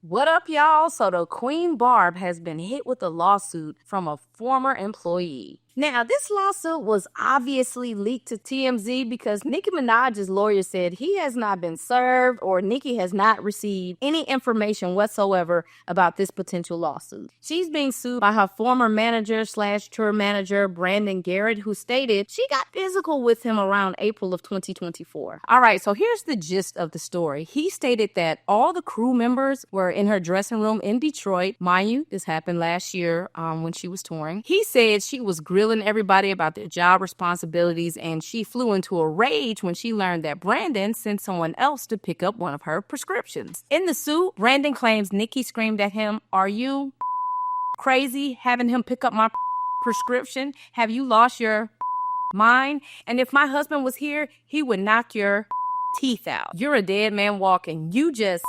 What up, y'all? So the Queen Barb has been hit with a lawsuit from a former employee. Now, this lawsuit was obviously leaked to TMZ because Nicki Minaj's lawyer said he has not been served or Nicki has not received any information whatsoever about this potential lawsuit. She's being sued by her former manager/tour manager, Brandon Garrett, who stated she got physical with him around April of 2024. All right, so here's the gist of the story. He stated that all the crew members were in her dressing room in Detroit. Mind you, this happened last year when she was touring. He said she was grilling everybody about their job responsibilities, and she flew into a rage when she learned that Brandon sent someone else to pick up one of her prescriptions. In the suit, Brandon claims Nicki screamed at him, "Are you crazy having him pick up my prescription? Have you lost your mind? And if my husband was here, he would knock your teeth out. You're a dead man walking. You just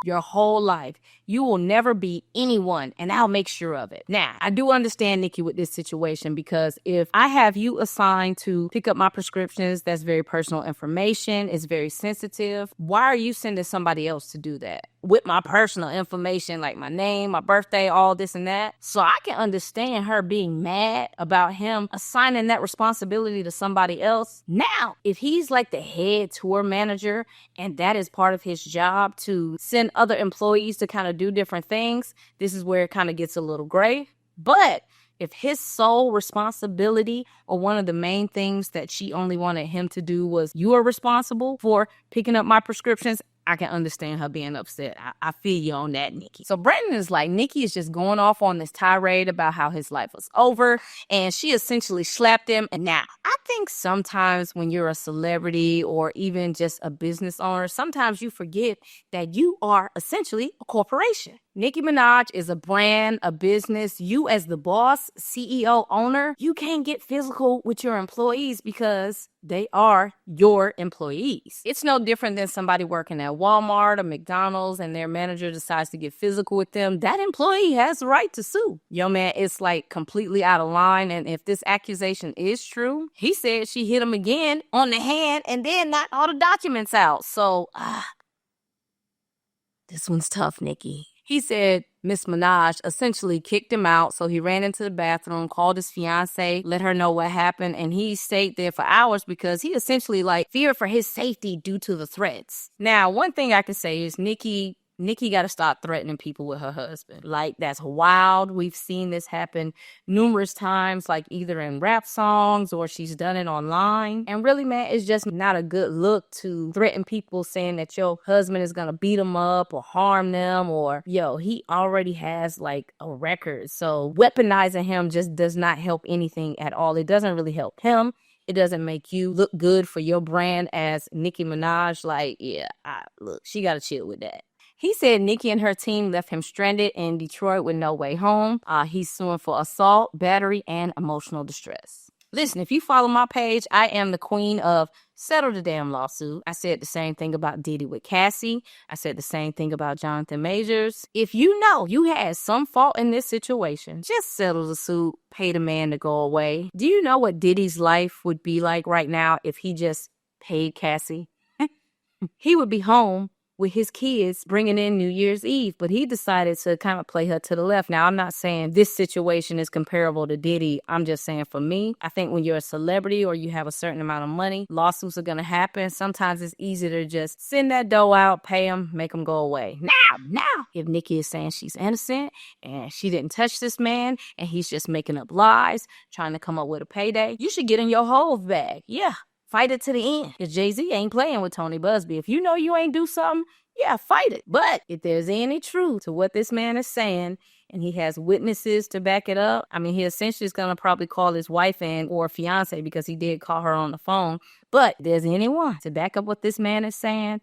your whole life. You will never be anyone, and I'll make sure of it." Now, I do understand Nicki with this situation because if I have you assigned to pick up my prescriptions, that's very personal information. It's very sensitive. Why are you sending somebody else to do that with my personal information, like my name, my birthday, all this and that? So I can understand her being mad about him assigning that responsibility to somebody else. Now, if he's like the head tour manager and that is part of his job to send other employees to kind of do different things, this is where it kind of gets a little gray. But if his sole responsibility or one of the main things that she only wanted him to do was, "You are responsible for picking up my prescriptions," I can understand her being upset. I feel you on that, Nicki. So Brandon is like, Nicki is just going off on this tirade about how his life was over, and she essentially slapped him. And now, I think sometimes when you're a celebrity or even just a business owner, sometimes you forget that you are essentially a corporation. Nicki Minaj is a brand, a business. You as the boss, CEO, owner, you can't get physical with your employees because they are your employees. It's no different than somebody working at Walmart or McDonald's and their manager decides to get physical with them. That employee has the right to sue. Yo, man, it's like completely out of line. And if this accusation is true, he said she hit him again on the hand and then knocked all the documents out. So, this one's tough, Nicki. He said Miss Minaj essentially kicked him out, so he ran into the bathroom, called his fiance, let her know what happened, and he stayed there for hours because he essentially feared for his safety due to the threats. Now, one thing I can say is Nicki got to stop threatening people with her husband. That's wild. We've seen this happen numerous times, either in rap songs or she's done it online. And really, man, it's just not a good look to threaten people saying that your husband is going to beat them up or harm them or, he already has a record. So weaponizing him just does not help anything at all. It doesn't really help him. It doesn't make you look good for your brand as Nicki Minaj. Look, she got to chill with that. He said Nicki and her team left him stranded in Detroit with no way home. He's suing for assault, battery, and emotional distress. Listen, if you follow my page, I am the queen of settle the damn lawsuit. I said the same thing about Diddy with Cassie. I said the same thing about Jonathan Majors. If you know you had some fault in this situation, just settle the suit, pay the man to go away. Do you know what Diddy's life would be like right now if he just paid Cassie? He would be home with his kids bringing in New Year's Eve, but he decided to kind of play her to the left. Now, I'm not saying this situation is comparable to Diddy. I'm just saying for me, I think when you're a celebrity or you have a certain amount of money, lawsuits are going to happen. Sometimes it's easy to just send that dough out, pay them, make them go away. Now, if Nicki is saying she's innocent and she didn't touch this man and he's just making up lies, trying to come up with a payday, you should get in your whole bag. Yeah. Fight it to the end. Because Jay-Z ain't playing with Tony Busby. If you know you ain't do something, yeah, fight it. But if there's any truth to what this man is saying, and he has witnesses to back it up, he essentially is going to probably call his wife in or fiance because he did call her on the phone. But if there's anyone to back up what this man is saying,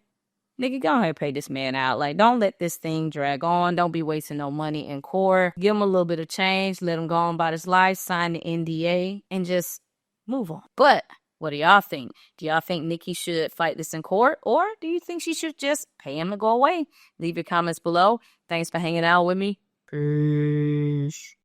nigga, go ahead and pay this man out. Don't let this thing drag on. Don't be wasting no money in court. Give him a little bit of change. Let him go on about his life. Sign the NDA and just move on. But what do y'all think? Do y'all think Nicki should fight this in court? Or do you think she should just pay him to go away? Leave your comments below. Thanks for hanging out with me. Peace.